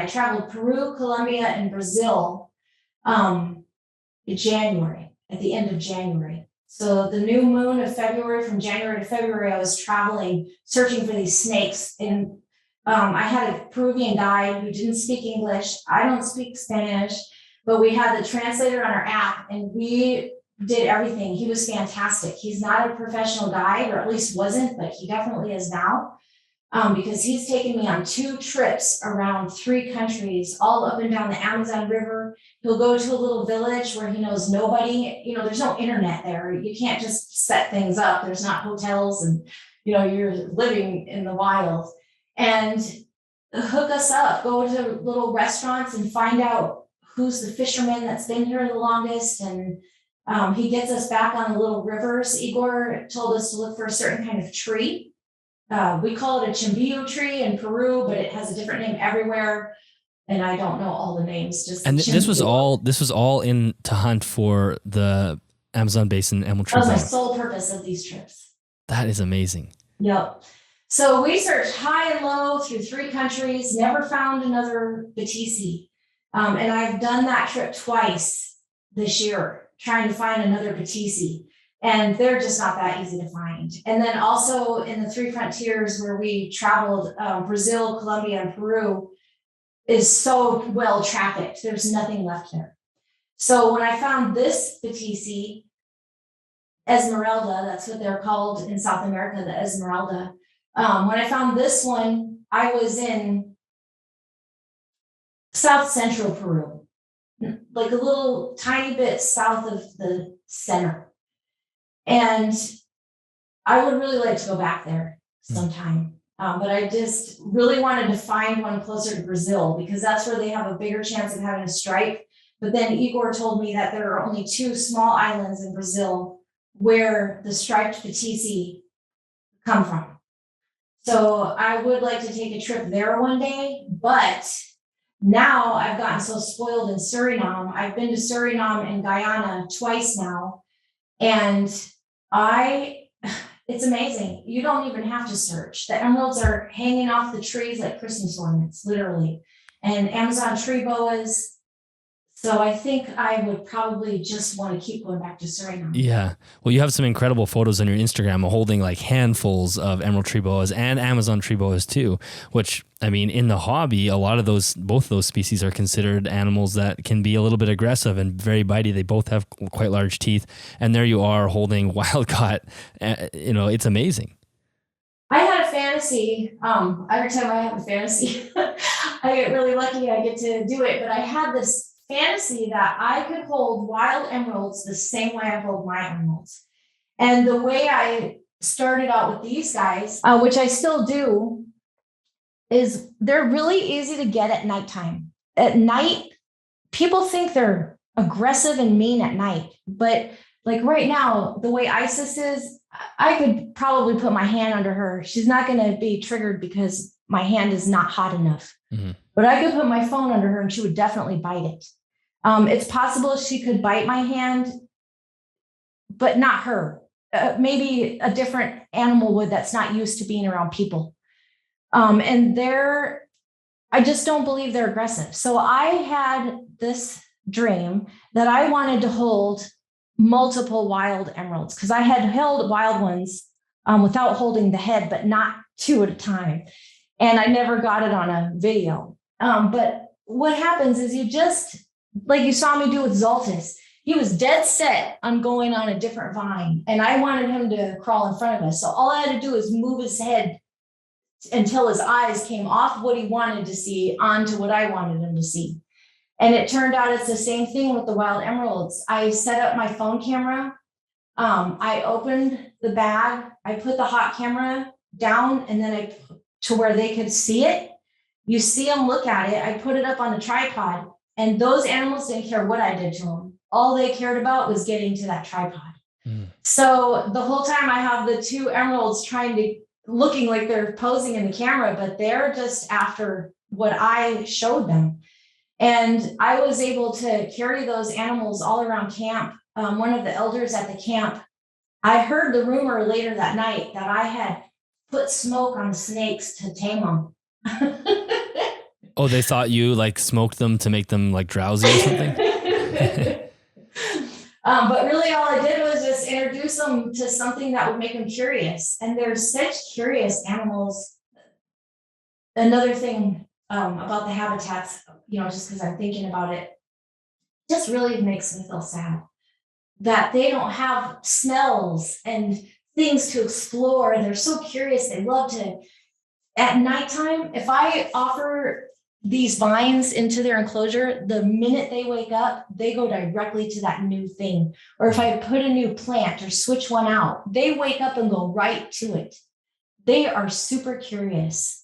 I traveled Peru, Colombia, and Brazil in January, at the end of January. So the new moon of February, from January to February, I was traveling, searching for these snakes. And I had a Peruvian guide who didn't speak English. I don't speak Spanish, but we had the translator on our app, and we did everything. He was fantastic. He's not a professional guide, or at least wasn't, but he definitely is now. Because he's taken me on 2 trips around 3 countries, all up and down the Amazon River. He'll go to a little village where he knows nobody. You know, there's no internet there. You can't just set things up. There's not hotels, and, you know, you're living in the wild. And hook us up, go to little restaurants and find out who's the fisherman that's been here the longest. And he gets us back on the little rivers. Igor told us to look for a certain kind of tree. We call it a chimbillo tree in Peru, but it has a different name everywhere. And I don't know all the names. And this was all in to hunt for the Amazon basin emerald tree boa. That was my sole purpose of these trips. That is amazing. Yep. So we searched high and low through 3 countries, never found another Batisi. And I've done that trip twice this year, trying to find another Batisi. And they're just not that easy to find. And then also in the 3 frontiers where we traveled, Brazil, Colombia, and Peru is so well trafficked. There's nothing left there. So when I found this Batisi, Esmeralda, that's what they're called in South America, the Esmeralda. When I found this one, I was in South Central Peru, like a little tiny bit south of the center. And I would really like to go back there sometime. But I just really wanted to find one closer to Brazil, because that's where they have a bigger chance of having a stripe. But then Igor told me that there are only 2 small islands in Brazil where the striped Batisi come from. So I would like to take a trip there one day, but now I've gotten so spoiled in Suriname. I've been to Suriname and Guyana twice now, and it's amazing. You don't even have to search. The emeralds are hanging off the trees like Christmas ornaments, literally, and Amazon tree boas. So I think I would probably just want to keep going back to Suriname. Yeah. Well, you have some incredible photos on your Instagram holding like handfuls of emerald tree boas and Amazon tree boas too, which, I mean, in the hobby, both of those species are considered animals that can be a little bit aggressive and very bitey. They both have quite large teeth. And there you are holding wild caught. It's amazing. I had a fantasy. Every time I have a fantasy, I get really lucky. I get to do it. But I had this fantasy that I could hold wild emeralds the same way I hold my emeralds. And the way I started out with these guys, which I still do, is they're really easy to get at nighttime. At night, people think they're aggressive and mean at night. But like right now, the way Isis is, I could probably put my hand under her. She's not going to be triggered because my hand is not hot enough. Mm-hmm. But I could put my phone under her and she would definitely bite it. It's possible she could bite my hand, but not her. Maybe a different animal would that's not used to being around people. And I just don't believe they're aggressive. So I had this dream that I wanted to hold multiple wild emeralds, because I had held wild ones without holding the head, but not 2 at a time. And I never got it on a video. But what happens is you just, like you saw me do with Zoltus, he was dead set on going on a different vine. And I wanted him to crawl in front of us. So all I had to do is move his head until his eyes came off what he wanted to see onto what I wanted him to see. And it turned out it's the same thing with the wild emeralds. I set up my phone camera. I opened the bag. I put the hot camera down, and then to where they could see it. You see them look at it. I put it up on the tripod, and those animals didn't care what I did to them. All they cared about was getting to that tripod. So the whole time I have the 2 emeralds looking like they're posing in the camera, but they're just after what I showed them. And I was able to carry those animals all around camp. One of the elders at the camp, I heard the rumor later that night that I had put smoke on the snakes to tame them. Oh, they thought you like smoked them to make them like drowsy or something? But really all I did was just introduce them to something that would make them curious. And they're such curious animals. Another thing about the habitats, just because I'm thinking about it, just really makes me feel sad that they don't have smells and things to explore. They're so curious. They love to, at nighttime, if I offer these vines into their enclosure, the minute they wake up, they go directly to that new thing. Or if I put a new plant or switch one out, they wake up and go right to it. They are super curious.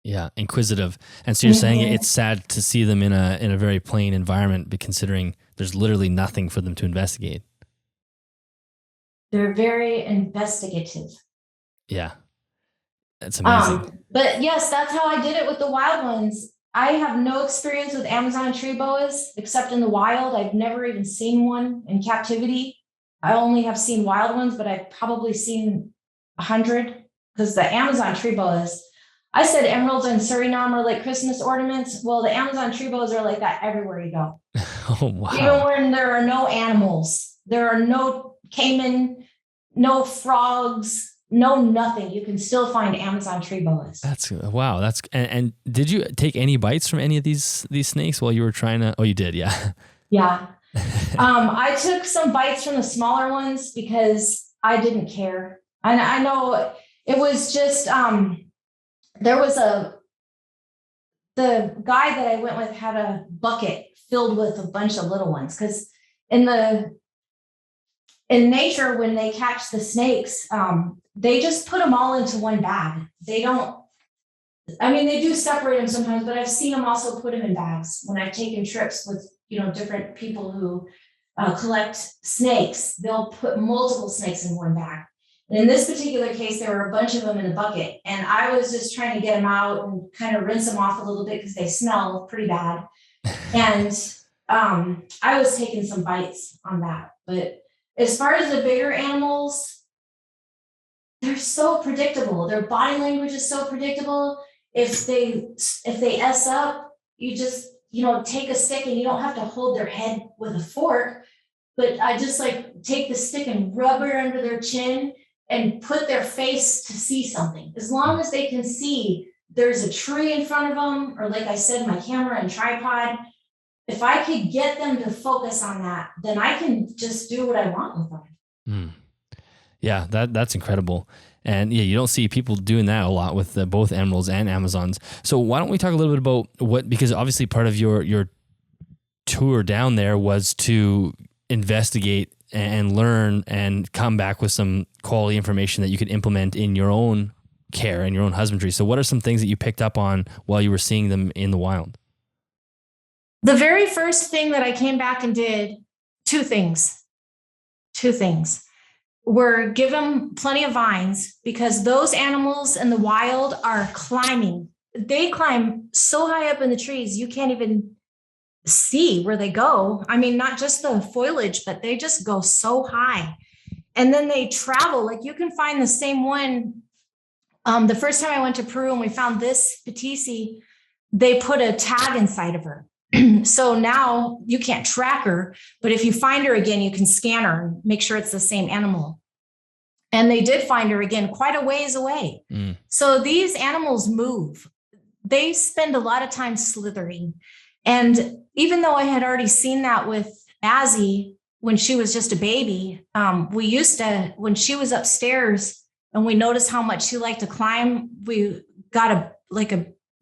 Yeah, inquisitive. And so you're saying it's sad to see them in a very plain environment, but considering there's literally nothing for them to investigate. They're very investigative. Yeah, that's amazing. But yes, that's how I did it with the wild ones. I have no experience with Amazon tree boas except in the wild. I've never even seen one in captivity. I only have seen wild ones, but I've probably seen 100 because the Amazon tree boas, I said emeralds in Suriname are like Christmas ornaments. Well, the Amazon tree boas are like that everywhere you go. Oh, wow. Even when there are no animals, there are no caiman, no frogs, no nothing. You can still find Amazon tree boas. That's wow. And did you take any bites from any of these snakes while you were trying to? Oh, you did, yeah. Yeah. I took some bites from the smaller ones because I didn't care. And I know it was just there was the guy that I went with had a bucket filled with a bunch of little ones because in nature, when they catch the snakes, they just put them all into one bag. They do separate them sometimes, but I've seen them also put them in bags when I've taken trips with, different people who collect snakes. They'll put multiple snakes in one bag. And in this particular case, there were a bunch of them in a bucket, and I was just trying to get them out and kind of rinse them off a little bit because they smell pretty bad. And I was taking some bites on that. But as far as the bigger animals, they're so predictable. Their body language is so predictable. If they S up, you just, take a stick and you don't have to hold their head with a fork, but I just like take the stick and rub it under their chin and put their face to see something. As long as they can see there's a tree in front of them, or like I said, my camera and tripod, if I could get them to focus on that, then I can just do what I want with them. Yeah, that's incredible. And yeah, you don't see people doing that a lot with both emeralds and Amazons. So why don't we talk a little bit about because obviously part of your tour down there was to investigate and learn and come back with some quality information that you could implement in your own care and your own husbandry. So what are some things that you picked up on while you were seeing them in the wild? The very first thing that I came back and did, two things, were give them plenty of vines because those animals in the wild are climbing. They climb so high up in the trees, you can't even see where they go. I mean, not just the foliage, but they just go so high. And then they travel, like you can find the same one. The first time I went to Peru and we found this Patisi, they put a tag inside of her. So now you can't track her, but if you find her again, you can scan her and make sure it's the same animal. And they did find her again quite a ways away. So these animals move. They spend a lot of time slithering. And even though I had already seen that with Azzy when she was just a baby, we used to, when she was upstairs and we noticed how much she liked to climb, we got a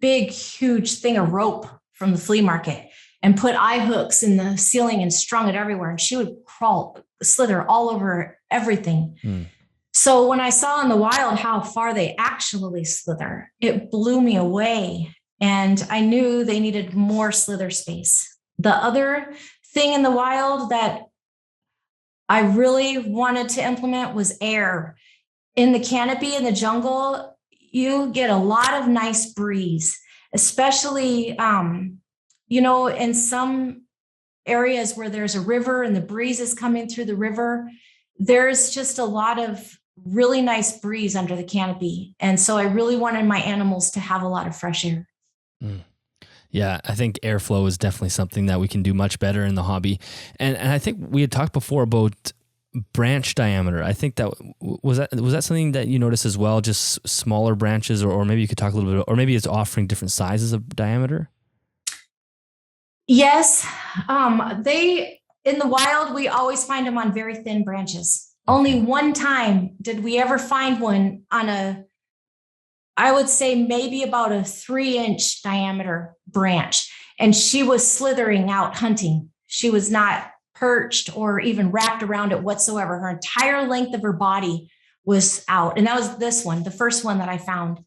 big, huge thing of rope from the flea market and put eye hooks in the ceiling and strung it everywhere. And she would slither all over everything. So when I saw in the wild how far they actually slither, it blew me away. And I knew they needed more slither space. The other thing in the wild that I really wanted to implement was air. In the canopy in the jungle, you get a lot of nice breeze, especially, in some areas where there's a river and the breeze is coming through the river, there's just a lot of really nice breeze under the canopy. And so I really wanted my animals to have a lot of fresh air. Yeah, I think airflow is definitely something that we can do much better in the hobby. And I think we had talked before about branch diameter. I think that was that something that you noticed as well, just smaller branches, or maybe you could talk a little bit, or maybe it's offering different sizes of diameter. Yes, they in the wild we always find them on very thin branches. Only Okay. one time did we ever find one on a, I would say maybe about a 3-inch diameter branch. And she was slithering out hunting. She was not perched or even wrapped around it whatsoever. Her entire length of her body was out. And that was this one, the first one that I found.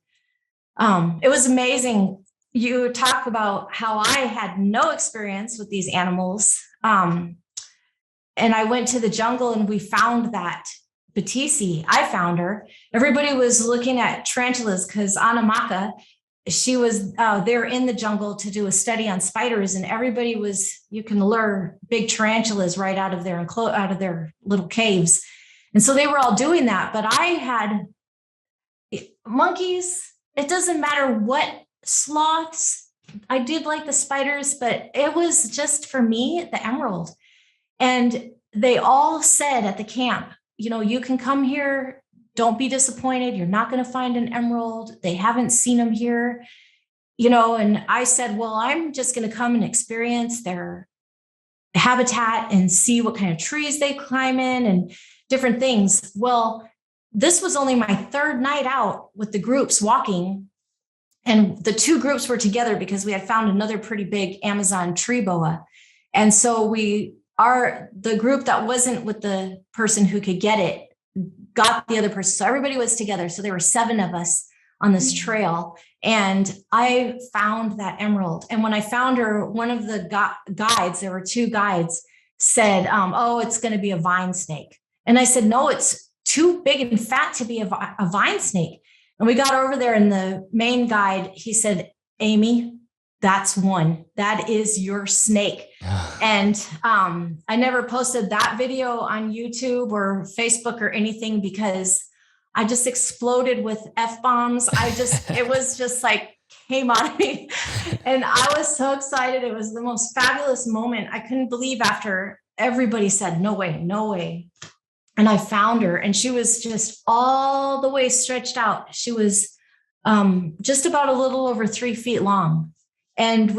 It was amazing. You talk about how I had no experience with these animals. And I went to the jungle and we found that Batisi. I found her. Everybody was looking at tarantulas because Anamaka, she was there in the jungle to do a study on spiders, and everybody was, you can lure big tarantulas right out of out of their little caves. And so they were all doing that. But I had monkeys. It doesn't matter what, sloths. I did like the spiders, but it was just for me, the emerald. And they all said at the camp, you can come here. Don't be disappointed. You're not going to find an emerald. They haven't seen them here, and I said, well, I'm just going to come and experience their habitat and see what kind of trees they climb in and different things. Well, this was only my third night out with the groups walking. And the two groups were together because we had found another pretty big Amazon tree boa. And so the group that wasn't with the person who could get it got the other person. So everybody was together. So there were 7 of us on this trail. And I found that emerald. And when I found her, one of the guides, there were 2 guides, said, oh, it's going to be a vine snake. And I said, no, it's too big and fat to be a vine snake. And we got over there, and the main guide, he said, Amy, that's one. That is your snake. And I never posted that video on YouTube or Facebook or anything because I just exploded with F-bombs. It was just like came out of me. And I was so excited. It was the most fabulous moment. I couldn't believe after everybody said, no way, no way. And I found her, and she was just all the way stretched out. She was just about a little over 3 feet long. And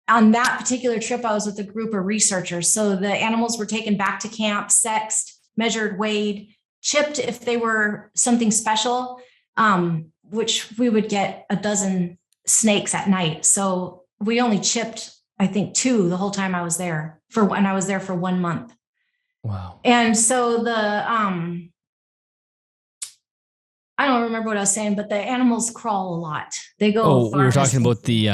on that particular trip, I was with a group of researchers. So the animals were taken back to camp, sexed, measured, weighed, chipped if they were something special, which we would get a dozen snakes at night. So we only chipped, I think, 2 the whole time I was there and I was there for 1 month. Wow. And so I don't remember what I was saying, but the animals crawl a lot. They go. Oh, we were talking about the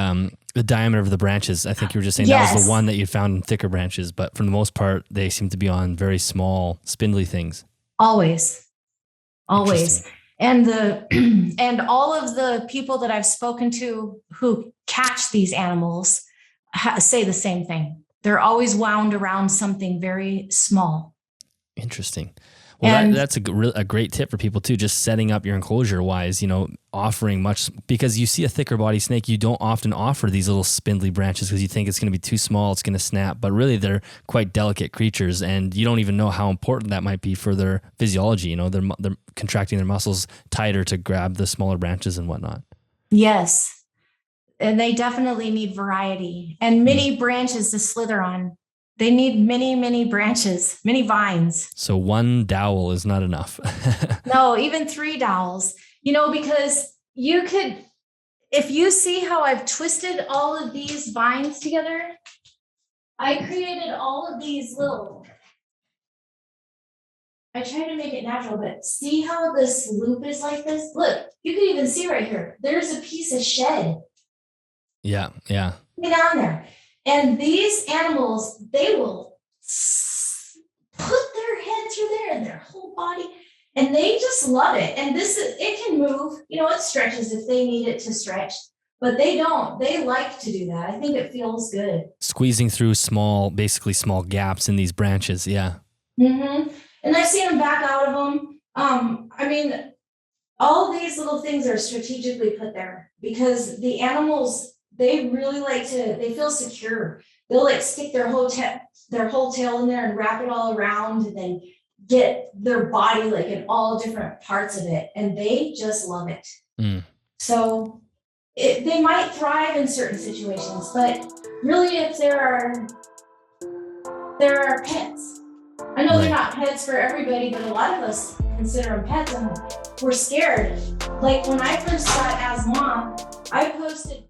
diameter of the branches. I think you were just saying that was the one that you found in thicker branches, but for the most part, they seem to be on very small, spindly things. Always. And and all of the people that I've spoken to who catch these animals say the same thing. They're always wound around something very small. Interesting. Well, that's a great tip for people too. Just setting up your enclosure wise, offering much, because you see a thicker body snake, you don't often offer these little spindly branches because you think it's going to be too small, it's going to snap. But really, they're quite delicate creatures, and you don't even know how important that might be for their physiology. They're contracting their muscles tighter to grab the smaller branches and whatnot. Yes. And they definitely need variety and many branches to slither on. They need many, many branches, many vines. So 1 dowel is not enough. No, even 3 dowels, because you could, if you see how I've twisted all of these vines together, I created all of these I try to make it natural, but see how this loop is like this? Look, you can even see right here. There's a piece of shed. Yeah. Get on there. And these animals, they will put their head through there and their whole body, and they just love it. And it can move, it stretches if they need it to stretch, but they don't. They like to do that. I think it feels good. Squeezing through basically small gaps in these branches. Yeah. Mm-hmm. And I've seen them back out of them. All these little things are strategically put there because the animals, they really they feel secure. They'll like stick their whole tail in there and wrap it all around and then get their body like in all different parts of it. And they just love it. So they might thrive in certain situations, but really if there are pets. I know they're not pets for everybody, but a lot of us consider them pets and we're scared. Like when I first got asthma, I posted